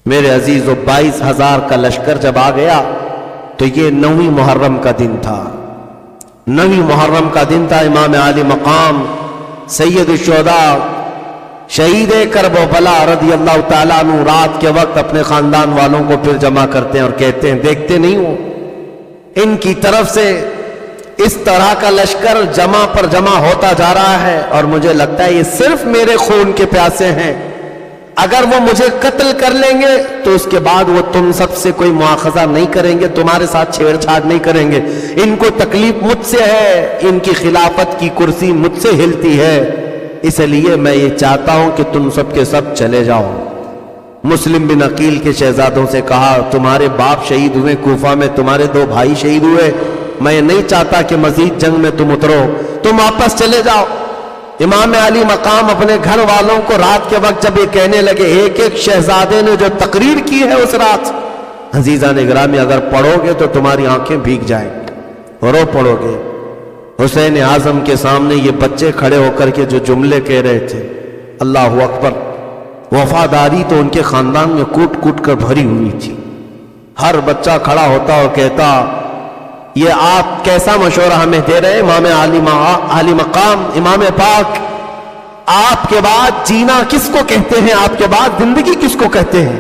میرے عزیزو 22,000 کا لشکر جب آ گیا تو یہ 9ویں محرم کا دن تھا. 9ویں محرم کا دن تھا. امام عالی مقام سید الشہداء شہید کربلا رضی اللہ تعالیٰ عنہ رات کے وقت اپنے خاندان والوں کو پھر جمع کرتے ہیں اور کہتے ہیں دیکھتے نہیں ہو ان کی طرف سے اس طرح کا لشکر جمع پر جمع ہوتا جا رہا ہے اور مجھے لگتا ہے یہ صرف میرے خون کے پیاسے ہیں. اگر وہ مجھے قتل کر لیں گے تو اس کے بعد وہ تم سب سے کوئی مواخذہ نہیں کریں گے, تمہارے ساتھ چھیڑ چھاڑ نہیں کریں گے. ان کو تکلیف مجھ سے ہے, ان کی خلافت کی کرسی مجھ سے ہلتی ہے, اس لیے میں یہ چاہتا ہوں کہ تم سب کے سب چلے جاؤ. مسلم بن عقیل کے شہزادوں سے کہا تمہارے باپ شہید ہوئے کوفہ میں, تمہارے 2 بھائی شہید ہوئے, میں نہیں چاہتا کہ مزید جنگ میں تم اترو, تم واپس چلے جاؤ. امام علی مقام اپنے گھر والوں کو رات کے وقت جب یہ کہنے لگے, ایک ایک شہزادے نے جو تقریر کی ہے اس رات, عزیزان گرامی اگر پڑھو گے تو تمہاری آنکھیں بھیگ جائیں اور رو پڑھو گے. حسین اعظم کے سامنے یہ بچے کھڑے ہو کر کے جو جملے کہہ رہے تھے, اللہ اکبر, وفاداری تو ان کے خاندان میں کوٹ کوٹ کر بھری ہوئی تھی. ہر بچہ کھڑا ہوتا اور کہتا یہ آپ کیسا مشورہ ہمیں دے رہے ہیں امام عالی مقام, امام پاک, آپ کے بعد جینا کس کو کہتے ہیں, آپ کے بعد زندگی کس کو کہتے ہیں؟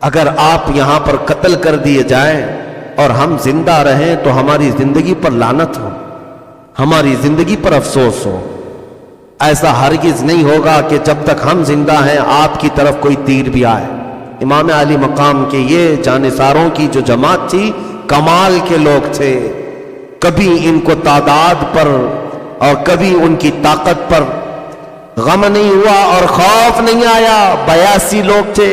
اگر آپ یہاں پر قتل کر دیے جائیں اور ہم زندہ رہیں تو ہماری زندگی پر لعنت ہو, ہماری زندگی پر افسوس ہو. ایسا ہرگز نہیں ہوگا کہ جب تک ہم زندہ ہیں آپ کی طرف کوئی تیر بھی آئے. امام علی مقام کے یہ جانثاروں کی جو جماعت تھی کمال کے لوگ تھے, کبھی ان کو تعداد پر اور کبھی ان کی طاقت پر غم نہیں ہوا اور خوف نہیں آیا. 82 لوگ تھے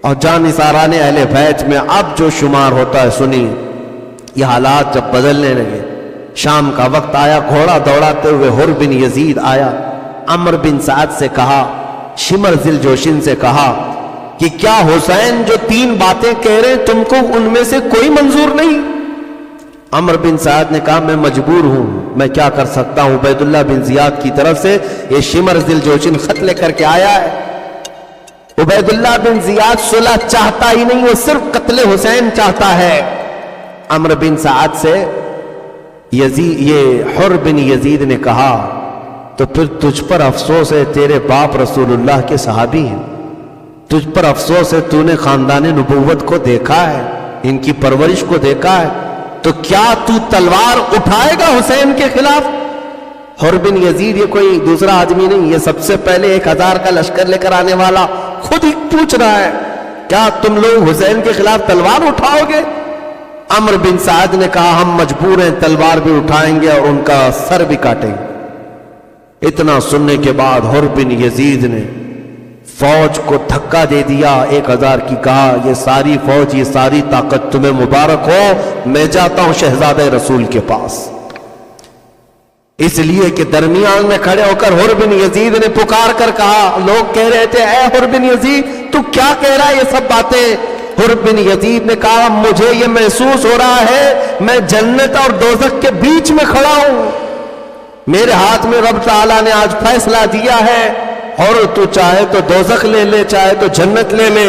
اور جانثاران اہل بیت میں اب جو شمار ہوتا ہے سنی. یہ حالات جب بدلنے لگے, شام کا وقت آیا, گھوڑا دوڑاتے ہوئے حر بن یزید آیا, عمر بن سعد سے کہا, شمر ذل جوشن سے کہا کہ کیا حسین جو 3 باتیں کہہ رہے تم کو ان میں سے کوئی منظور نہیں؟ عمر بن سعد نے کہا میں مجبور ہوں, میں کیا کر سکتا ہوں. عبید اللہ بن زیاد کی طرف سے یہ شمر ذل جوشن خط لے کر کے آیا ہے. عبید اللہ بن زیاد صلح چاہتا ہی نہیں, وہ صرف قتل حسین چاہتا ہے. عمر بن سعد سے یہ حر بن یزید نے کہا تو پھر تجھ پر افسوس ہے, تیرے باپ رسول اللہ کے صحابی ہیں, تجھ پر افسوس ہے, تو نے خاندان نبوت کو دیکھا ہے, ان کی پرورش کو دیکھا ہے, تو کیا تو تلوار اٹھائے گا حسین کے خلاف؟ حر بن یزید یہ کوئی دوسرا آدمی نہیں, یہ سب سے پہلے 1000 کا لشکر لے کر آنے والا خود ہی پوچھ رہا ہے کیا تم لوگ حسین کے خلاف تلوار اٹھاؤ گے؟ عمر بن سعد نے کہا ہم مجبور ہیں, تلوار بھی اٹھائیں گے اور ان کا سر بھی کاٹیں گے. اتنا سننے کے بعد حر بن یزید نے فوج کو دھکا دے دیا 1000 کی, کہا یہ ساری فوج, یہ ساری طاقت تمہیں مبارک ہو, میں جاتا ہوں شہزادہ رسول کے پاس. اس لیے کہ درمیان میں کھڑے ہو کر حر بن یزید نے پکار کر کہا, لوگ کہہ رہے تھے اے حر بن یزید تو کیا کہہ رہا ہے یہ سب باتیں؟ حر بن یزید نے کہا مجھے یہ محسوس ہو رہا ہے میں جنت اور دوزخ کے بیچ میں کھڑا ہوں, میرے ہاتھ میں رب تعالیٰ نے آج فیصلہ دیا ہے, اور تو چاہے تو دوزخ لے لے, چاہے تو جنت لے لے,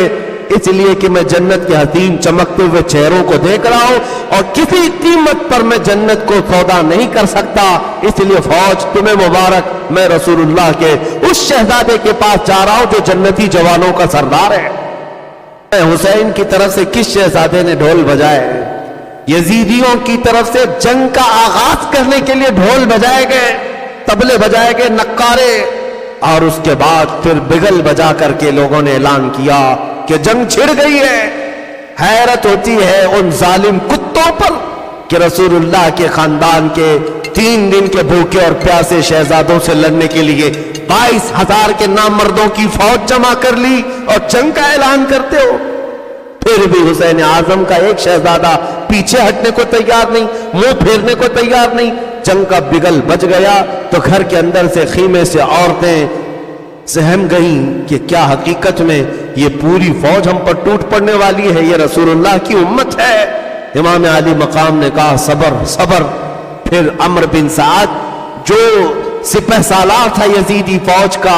اس لیے کہ میں جنت کے حسین چمکتے ہوئے چہروں کو دیکھ رہا ہوں اور کسی قیمت پر میں جنت کو سودا نہیں کر سکتا. اس لیے فوج تمہیں مبارک, میں رسول اللہ کے اس شہزادے کے پاس جا رہا ہوں جو جنتی جوانوں کا سردار ہے. حسین کی طرف سے کس شہزادے نے ڈھول بجائے؟ یزیدیوں کی طرف سے جنگ کا آغاز کرنے کے لیے ڈھول بجائے گئے, طبلے بجائے گئے, نقارے, اور اس کے بعد پھر بگل بجا کر کے لوگوں نے اعلان کیا کہ جنگ چھڑ گئی ہے. حیرت ہوتی ہے ان ظالم کتوں پر کہ رسول اللہ کے خاندان کے 3 دن کے بھوکے اور پیاسے شہزادوں سے لڑنے کے لیے 22,000 کے نامردوں کی فوج جمع کر لی اور جنگ کا اعلان کرتے ہو. پھر بھی حسین اعظم کا ایک شہزادہ پیچھے ہٹنے کو تیار نہیں, منہ پھیرنے کو تیار نہیں. جنگ کا بگل بج گیا تو گھر کے اندر سے خیمے سے عورتیں سہم گئیں کہ کیا حقیقت میں یہ پوری فوج ہم پر ٹوٹ پڑنے والی ہے, یہ رسول اللہ کی امت ہے. امام علی مقام نے کہا صبر صبر. پھر عمر بن سعد جو سپہ سالار تھا یزیدی فوج کا,